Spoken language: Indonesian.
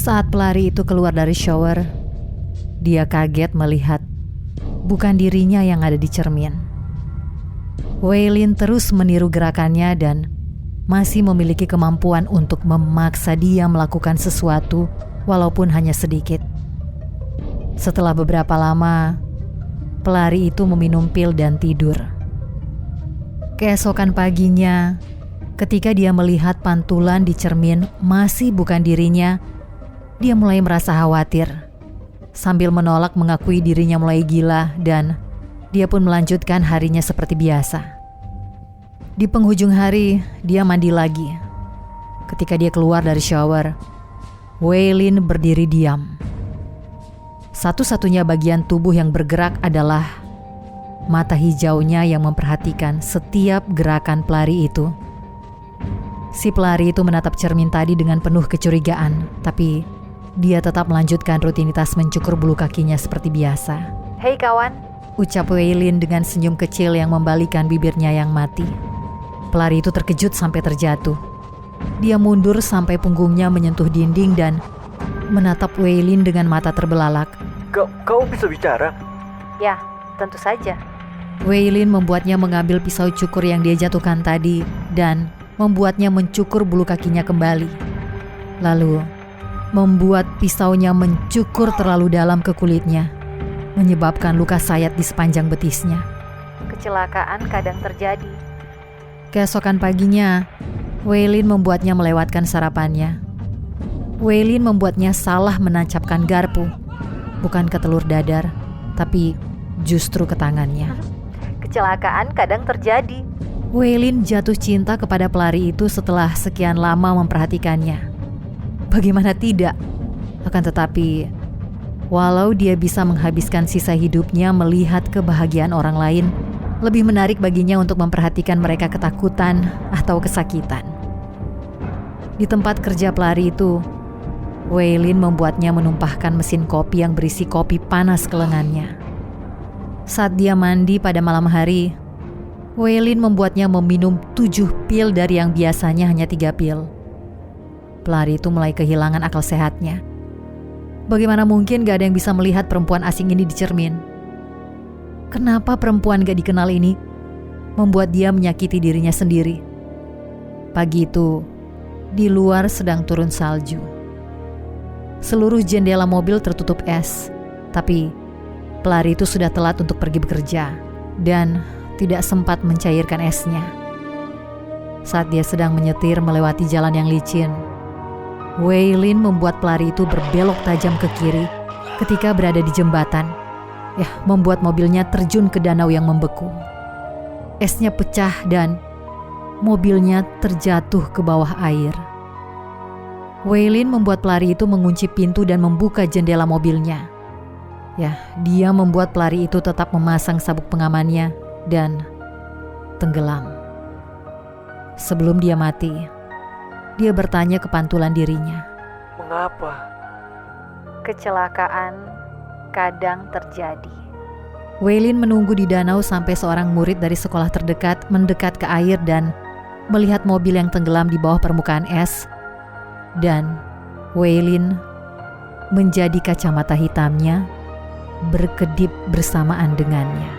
Saat pelari itu keluar dari shower, dia kaget melihat bukan dirinya yang ada di cermin. Waylin terus meniru gerakannya dan masih memiliki kemampuan untuk memaksa dia melakukan sesuatu walaupun hanya sedikit. Setelah beberapa lama, pelari itu meminum pil dan tidur. Keesokan paginya, ketika dia melihat pantulan di cermin masih bukan dirinya, dia mulai merasa khawatir. Sambil menolak mengakui dirinya mulai gila dan dia pun melanjutkan harinya seperti biasa. Di penghujung hari, dia mandi lagi. Ketika dia keluar dari shower, Waylin berdiri diam. Satu-satunya bagian tubuh yang bergerak adalah mata hijaunya yang memperhatikan setiap gerakan pelari itu. Si pelari itu menatap cermin tadi dengan penuh kecurigaan, tapi dia tetap melanjutkan rutinitas mencukur bulu kakinya seperti biasa. "Hei kawan," ucap Waylin dengan senyum kecil yang membalikan bibirnya yang mati. Pelari itu terkejut sampai terjatuh. Dia mundur sampai punggungnya menyentuh dinding dan menatap Waylin dengan mata terbelalak. Kau bisa bicara? "Ya, tentu saja." Waylin membuatnya mengambil pisau cukur yang dia jatuhkan tadi dan membuatnya mencukur bulu kakinya kembali. Lalu membuat pisaunya mencukur terlalu dalam ke kulitnya, menyebabkan luka sayat di sepanjang betisnya. Kecelakaan kadang terjadi. Keesokan paginya, Waylin membuatnya melewatkan sarapannya. Waylin membuatnya salah menancapkan garpu, bukan ke telur dadar, tapi justru ke tangannya. Kecelakaan kadang terjadi. Waylin jatuh cinta kepada pelari itu setelah sekian lama memperhatikannya. Bagaimana tidak? Akan tetapi, walau dia bisa menghabiskan sisa hidupnya melihat kebahagiaan orang lain, lebih menarik baginya untuk memperhatikan mereka ketakutan atau kesakitan. Di tempat kerja pelari itu, Waylin membuatnya menumpahkan mesin kopi yang berisi kopi panas ke lengannya. Saat dia mandi pada malam hari, Waylin membuatnya meminum 7 pil dari yang biasanya hanya 3 pil. Pelari itu mulai kehilangan akal sehatnya. Bagaimana mungkin gak ada yang bisa melihat perempuan asing ini di cermin? Kenapa perempuan gak dikenal ini membuat dia menyakiti dirinya sendiri? Pagi itu, di luar sedang turun salju. Seluruh jendela mobil tertutup es, tapi pelari itu sudah telat untuk pergi bekerja dan tidak sempat mencairkan esnya. Saat dia sedang menyetir melewati jalan yang licin, Waylin membuat pelari itu berbelok tajam ke kiri ketika berada di jembatan. Membuat mobilnya terjun ke danau yang membeku. Esnya pecah dan mobilnya terjatuh ke bawah air. Waylin membuat pelari itu mengunci pintu dan membuka jendela mobilnya. Dia membuat pelari itu tetap memasang sabuk pengamannya dan tenggelam. Sebelum dia mati, dia bertanya ke pantulan dirinya, "Mengapa?" Kecelakaan kadang terjadi. Waylin menunggu di danau sampai seorang murid dari sekolah terdekat mendekat ke air dan melihat mobil yang tenggelam di bawah permukaan es. Dan Waylin menjadi kacamata hitamnya berkedip bersamaan dengannya.